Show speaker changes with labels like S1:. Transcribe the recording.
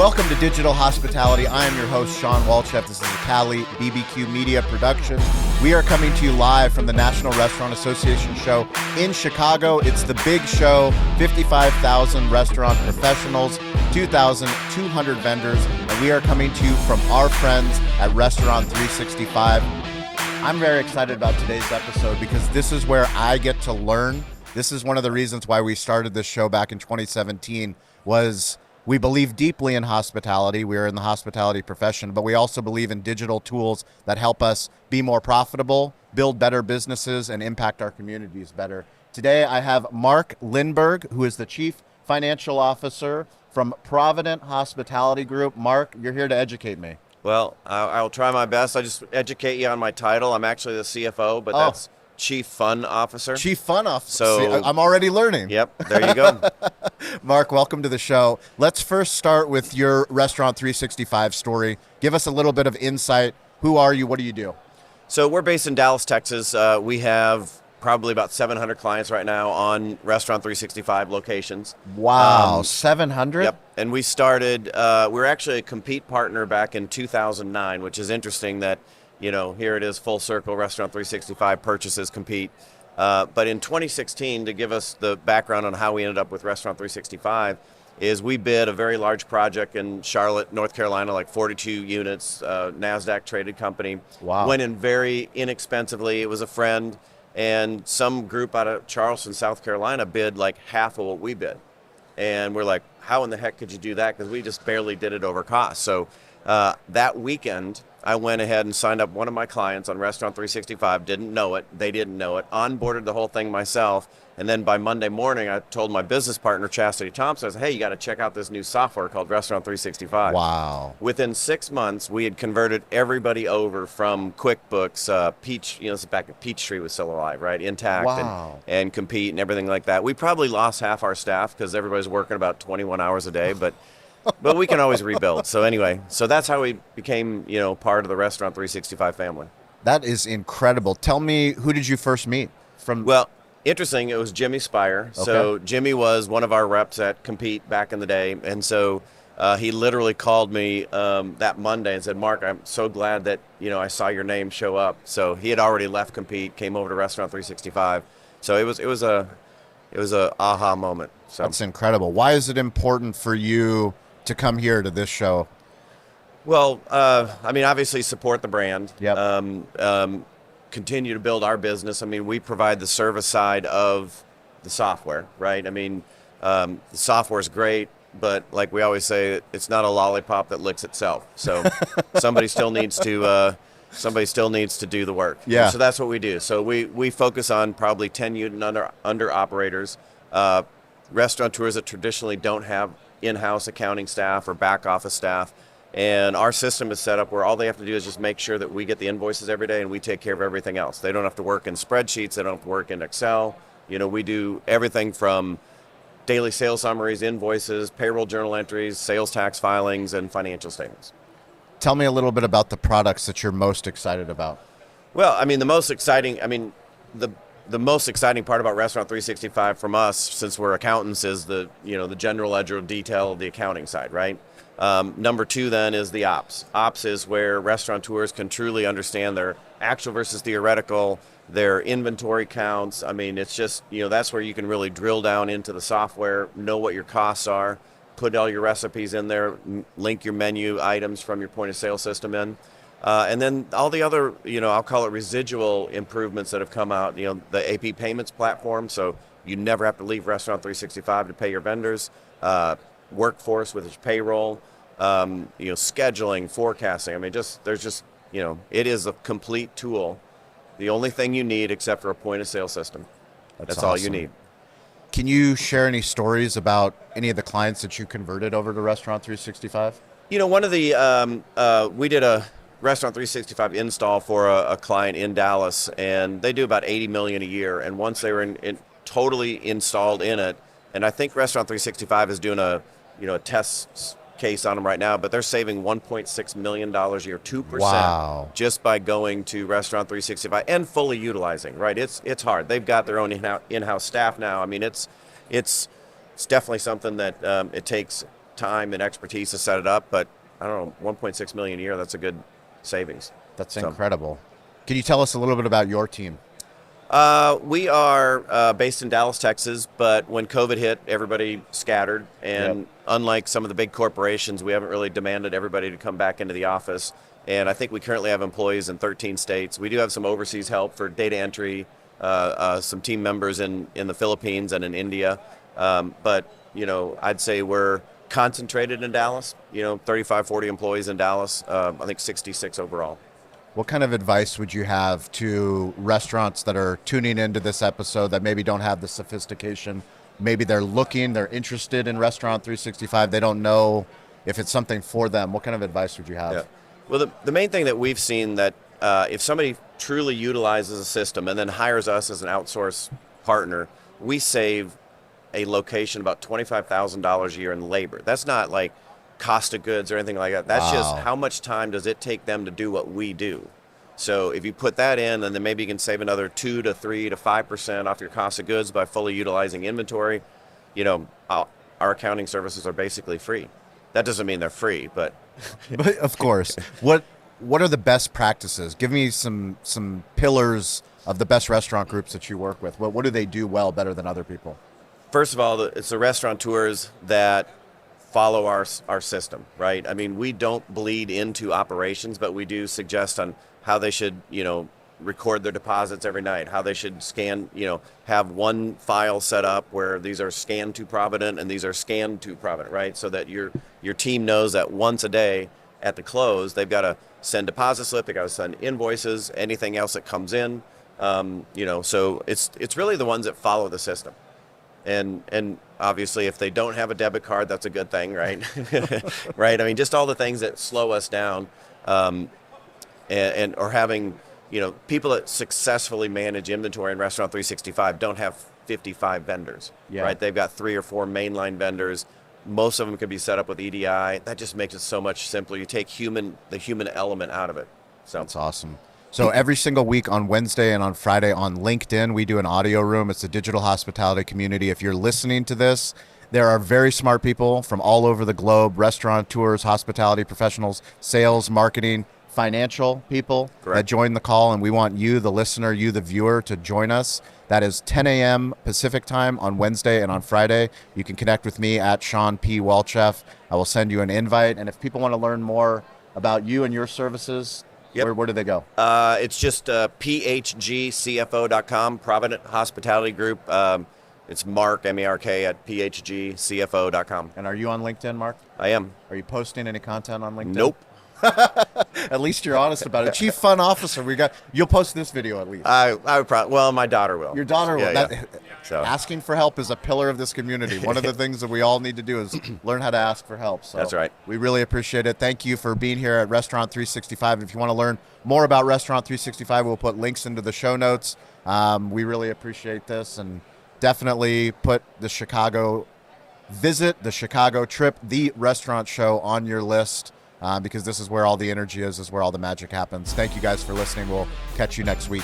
S1: Welcome to Digital Hospitality. I am your host, Shawn Walchef. This is a Cali BBQ Media production. We are coming to you live from the National Restaurant Association show in Chicago. It's the big show, 55,000 restaurant professionals, 2,200 vendors, and we are coming to you from our friends at Restaurant 365. I'm very excited about today's episode because this is where I get to learn. This is one of the reasons why we started this show back in 2017 was we believe deeply in hospitality. We're in the hospitality profession, but we also believe in digital tools that help us be more profitable, build better businesses, and impact our communities better. Today, I have Mark Lindberg, who is the Chief Financial Officer from Provident Hospitality Group. Mark, you're here to educate me.
S2: Well, I'll try my best. I just educate you on my title. I'm actually the CFO, but that's Chief Fun Officer.
S1: Chief Fun Officer.
S2: So
S1: I'm already learning.
S2: Yep, there you go.
S1: Mark, welcome to the show. Let's first start with your Restaurant 365 story. Give us a little bit of insight. Who are you? What do you do?
S2: So we're based in Dallas, Texas. We have probably about 700 clients right now on Restaurant 365 locations.
S1: Wow, 700?
S2: Yep. And we started, we were actually a compete partner back in 2009, which is interesting that, you know, here it is full circle, Restaurant 365 purchases compete. But in 2016, to give us the background on how we ended up with Restaurant 365, is we bid a very large project in Charlotte, North Carolina, like 42 units, NASDAQ traded company.
S1: Wow.
S2: Went in very inexpensively. It was a friend, and some group out of Charleston, South Carolina bid like half of what we bid. And we're like, how in the heck could you do that? Because we just barely did it over cost. So that weekend, I went ahead and signed up one of my clients on Restaurant 365, didn't know it, they didn't know it, onboarded the whole thing myself, and then by Monday morning, I told my business partner, Chastity Thompson, I said, hey, you got to check out this new software called Restaurant 365.
S1: Wow.
S2: Within 6 months, we had converted everybody over from QuickBooks, Peach, you know, this is back at Peachtree was still alive, right, intact,
S1: Wow.
S2: and Compete and everything like that. We probably lost half our staff because everybody's working about 21 hours a day, but we can always rebuild. So anyway, so that's how we became, you know, part of the Restaurant 365 family.
S1: That is incredible. Tell me, who did you first meet?
S2: Well, interesting, it was Jimmy Spire. Okay. So Jimmy was one of our reps at Compete back in the day. And so he literally called me that Monday and said, Mark, I'm so glad that, you know, I saw your name show up. So he had already left Compete, came over to Restaurant 365. So it was a aha moment. So
S1: that's incredible. Why is it important for you to come here to this show?
S2: Well, I mean, obviously support the brand.
S1: Yep.
S2: Continue to build our business. I mean, we provide the service side of the software, right? I mean, the software is great, but like we always say, it's not a lollipop that licks itself. So somebody still needs to do the work.
S1: Yeah.
S2: And so that's what we do. So we focus on probably 10 unit under operators, restaurateurs that traditionally don't have in-house accounting staff or back office staff. And our system is set up where all they have to do is just make sure that we get the invoices every day and we take care of everything else. They don't have to work in spreadsheets. They don't have to work in Excel. You know, we do everything from daily sales summaries, invoices, payroll journal entries, sales tax filings, and financial statements.
S1: Tell me a little bit about the products that you're most excited about.
S2: Well, I mean, the most exciting part about Restaurant 365 from us, since we're accountants, is the general ledger detail of the accounting side, right? Number two then is the ops. Ops is where restaurateurs can truly understand their actual versus theoretical, their inventory counts. I mean, it's just, you know, that's where you can really drill down into the software, know what your costs are, put all your recipes in there, link your menu items from your point of sale system in. And then all the other, you know, I'll call it residual improvements that have come out, you know, the AP payments platform. So you never have to leave Restaurant 365 to pay your vendors. Workforce with its payroll, you know, scheduling, forecasting. I mean, there's just, you know, it is a complete tool. The only thing you need except for a point of sale system. That's awesome. All you need.
S1: Can you share any stories about any of the clients that you converted over to Restaurant 365?
S2: You know, one of the, we did a Restaurant 365 install for a client in Dallas, and they do about $80 million a year. And once they were totally installed in it, and I think Restaurant 365 is doing a test case on them right now, but they're saving $1.6 million a year, 2%,
S1: wow,
S2: just by going to Restaurant 365 and fully utilizing, right? It's hard. They've got their own in-house staff now. I mean, it's definitely something that it takes time and expertise to set it up, but I don't know, 1.6 million a year, that's a good savings.
S1: That's incredible. Can you tell us a little bit about your team?
S2: We are based in Dallas, Texas, but when COVID hit, everybody scattered. And unlike some of the big corporations, we haven't really demanded everybody to come back into the office. And I think we currently have employees in 13 states. We do have some overseas help for data entry, some team members in the Philippines and in India. But, I'd say we're concentrated in Dallas, 35, 40 employees in Dallas, I think 66 overall.
S1: What kind of advice would you have to restaurants that are tuning into this episode that maybe don't have the sophistication? Maybe they're interested in Restaurant 365. They don't know if it's something for them. What kind of advice would you have?
S2: Yeah. Well, the main thing that we've seen that if somebody truly utilizes a system and then hires us as an outsource partner, we save a location about $25,000 a year in labor. That's not like cost of goods or anything like that. That's just how much time does it take them to do what we do. So if you put that in, and then maybe you can save another 2 to 3 to 5% off your cost of goods by fully utilizing inventory. Our accounting services are basically free. That doesn't mean they're free, but
S1: but of course. What are the best practices? Give me some pillars of the best restaurant groups that you work with. What do they do well better than other people?
S2: First of all, it's the restaurateurs that follow our system, right? I mean, we don't bleed into operations, but we do suggest on how they should, record their deposits every night, how they should scan, have one file set up where these are scanned to Provident and these are scanned to Provident, right? So that your team knows that once a day at the close, they've got to send deposit slip, they got to send invoices, anything else that comes in, so it's really the ones that follow the system. And obviously, if they don't have a debit card, that's a good thing, right? Right? I mean, just all the things that slow us down, or having, people that successfully manage inventory in Restaurant 365 don't have 55 vendors, right? They've got 3 or 4 mainline vendors. Most of them could be set up with EDI. That just makes it so much simpler. You take the human element out of it. So
S1: that's awesome. So every single week on Wednesday and on Friday on LinkedIn, we do an audio room. It's a digital hospitality community. If you're listening to this, there are very smart people from all over the globe, restaurateurs, hospitality professionals, sales, marketing, financial people that join the call. And we want you, the listener, you, the viewer, to join us. That is 10 a.m. Pacific time on Wednesday and on Friday. You can connect with me at Shawn P. Walchef. I will send you an invite. And if people want to learn more about you and your services, where do they go?
S2: It's just phgcfo.com, Provident Hospitality Group. It's Mark, M-A-R-K, at phgcfo.com.
S1: And are you on LinkedIn, Mark?
S2: I am.
S1: Are you posting any content on LinkedIn?
S2: Nope.
S1: At least you're honest about it. Chief Fun Officer, you'll post this video at least.
S2: I would probably, my daughter will.
S1: Your daughter will.
S2: Yeah. So.
S1: Asking for help is a pillar of this community. One of the things that we all need to do is learn how to ask for help. So
S2: that's right.
S1: We really appreciate it. Thank you for being here at Restaurant 365. If you want to learn more about Restaurant 365, we'll put links into the show notes. We really appreciate this, and definitely visit the Chicago trip, the restaurant show, on your list. Because this is where all the energy is, where all the magic happens. Thank you guys for listening. We'll catch you next week.